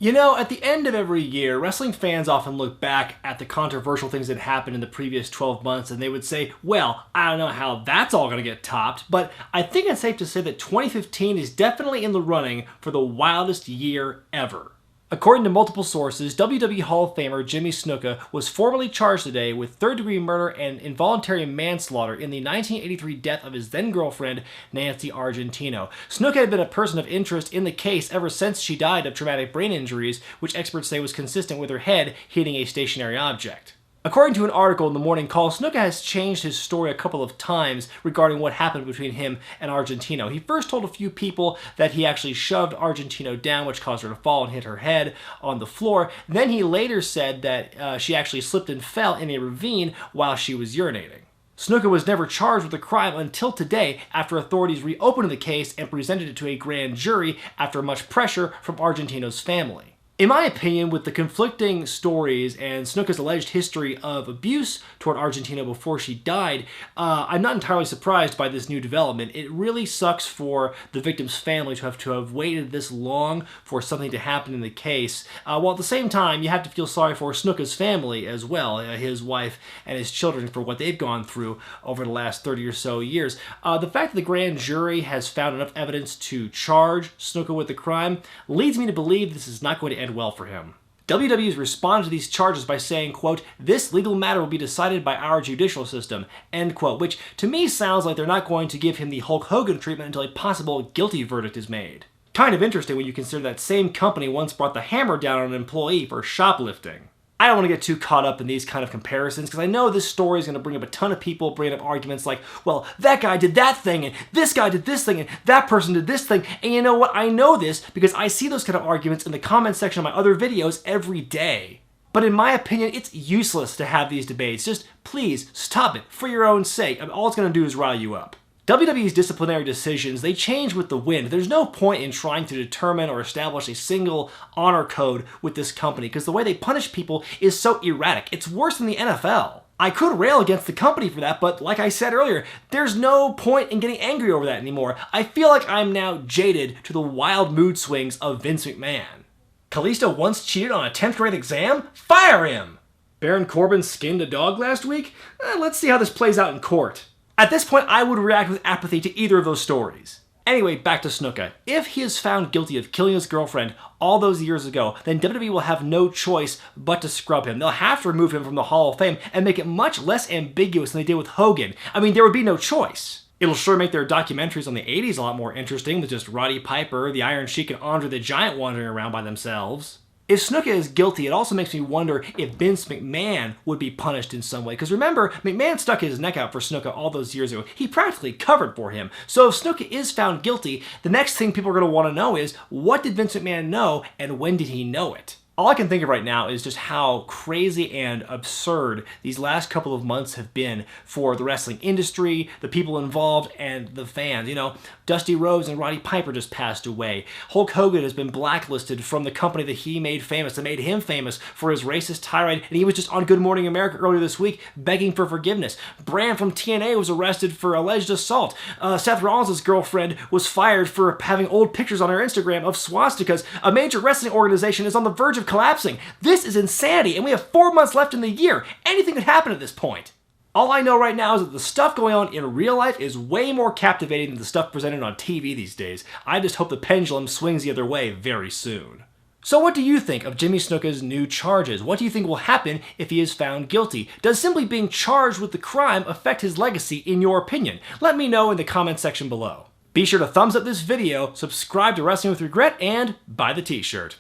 You know, at the end of every year, wrestling fans often look back at the controversial things that happened in the previous 12 months and they would say, well, I don't know how that's all going to get topped, but I think it's safe to say that 2015 is definitely in the running for the wildest year ever. According to multiple sources, WWE Hall of Famer Jimmy Snuka was formally charged today with third-degree murder and involuntary manslaughter in the 1983 death of his then-girlfriend, Nancy Argentino. Snuka had been a person of interest in the case ever since she died of traumatic brain injuries, which experts say was consistent with her head hitting a stationary object. According to an article in the Morning Call, Snuka has changed his story a couple of times regarding what happened between him and Argentino. He first told a few people that he actually shoved Argentino down, which caused her to fall and hit her head on the floor. Then he later said that she actually slipped and fell in a ravine while she was urinating. Snuka was never charged with the crime until today, after authorities reopened the case and presented it to a grand jury after much pressure from Argentino's family. In my opinion, with the conflicting stories and Snuka's alleged history of abuse toward Argentina before she died, I'm not entirely surprised by this new development. It really sucks for the victim's family to have waited this long for something to happen in the case, while at the same time you have to feel sorry for Snuka's family as well, his wife and his children, for what they've gone through over the last 30 or so years. The fact that the grand jury has found enough evidence to charge Snuka with the crime leads me to believe this is not going to end well for him. WWE has responded to these charges by saying, quote, "This legal matter will be decided by our judicial system," end quote, which to me sounds like they're not going to give him the Hulk Hogan treatment until a possible guilty verdict is made. Kind of interesting when you consider that same company once brought the hammer down on an employee for shoplifting. I don't want to get too caught up in these kind of comparisons because I know this story is going to bring up a ton of people, bringing up arguments like, well, that guy did that thing, and this guy did this thing, and that person did this thing, and you know what? I know this because I see those kind of arguments in the comment section of my other videos every day. But in my opinion, it's useless to have these debates. Just please stop it for your own sake. All it's going to do is rile you up. WWE's disciplinary decisions, they change with the wind. There's no point in trying to determine or establish a single honor code with this company because the way they punish people is so erratic. It's worse than the NFL. I could rail against the company for that, but like I said earlier, there's no point in getting angry over that anymore. I feel like I'm now jaded to the wild mood swings of Vince McMahon. Kalisto once cheated on a 10th grade exam? Fire him! Baron Corbin skinned a dog last week? Let's see how this plays out in court. At this point, I would react with apathy to either of those stories. Anyway, back to Snuka. If he is found guilty of killing his girlfriend all those years ago, then WWE will have no choice but to scrub him. They'll have to remove him from the Hall of Fame and make it much less ambiguous than they did with Hogan. I mean, there would be no choice. It'll sure make their documentaries on the 80s a lot more interesting with just Roddy Piper, the Iron Sheik, and Andre the Giant wandering around by themselves. If Snuka is guilty, it also makes me wonder if Vince McMahon would be punished in some way. Because remember, McMahon stuck his neck out for Snuka all those years ago. He practically covered for him. So if Snuka is found guilty, the next thing people are going to want to know is, what did Vince McMahon know and when did he know it? All I can think of right now is just how crazy and absurd these last couple of months have been for the wrestling industry, the people involved, and the fans. You know, Dusty Rhodes and Roddy Piper just passed away. Hulk Hogan has been blacklisted from the company that he made famous, that made him famous for his racist tirade, and he was just on Good Morning America earlier this week begging for forgiveness. Bram from TNA was arrested for alleged assault. Seth Rollins' girlfriend was fired for having old pictures on her Instagram of swastikas. A major wrestling organization is on the verge of collapsing. This is insanity, and we have 4 months left in the year. Anything could happen at this point. All I know right now is that the stuff going on in real life is way more captivating than the stuff presented on TV these days. I just hope the pendulum swings the other way very soon. So what do you think of Jimmy Snuka's new charges? What do you think will happen if he is found guilty? Does simply being charged with the crime affect his legacy in your opinion? Let me know in the comment section below. Be sure to thumbs up this video, subscribe to Wrestling with Regret, and buy the t-shirt.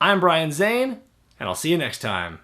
I'm Brian Zane, and I'll see you next time.